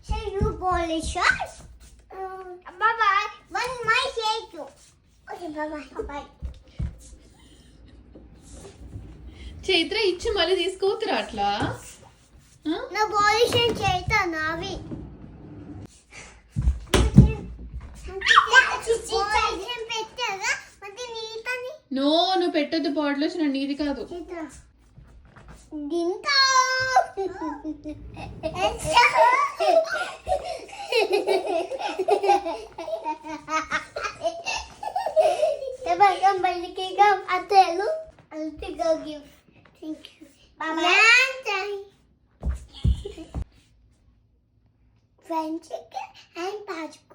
Shall you polish us? Bye-bye. One my shake you. Okay, bye-bye. Bye-bye. Chaitra ఇచ్చి మళ్ళీ తీసుకోతురా అట్లా నా పాలిష్ చేస్తా నావి పెట్టాగా ಮತ್ತೆ నీతని నో నువ్వు పెట్టొద్దు బాటిల్ వచ్చిన నీది కాదు గింతా Bagam atelu I'll pick a gift. Thank you. Bye-bye. Fried chicken and pajku.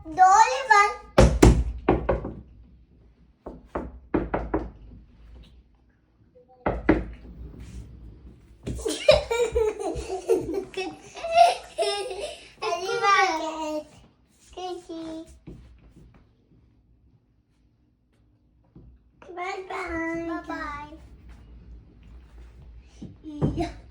Dolly one. Bye-bye. Bye-bye. Yeah.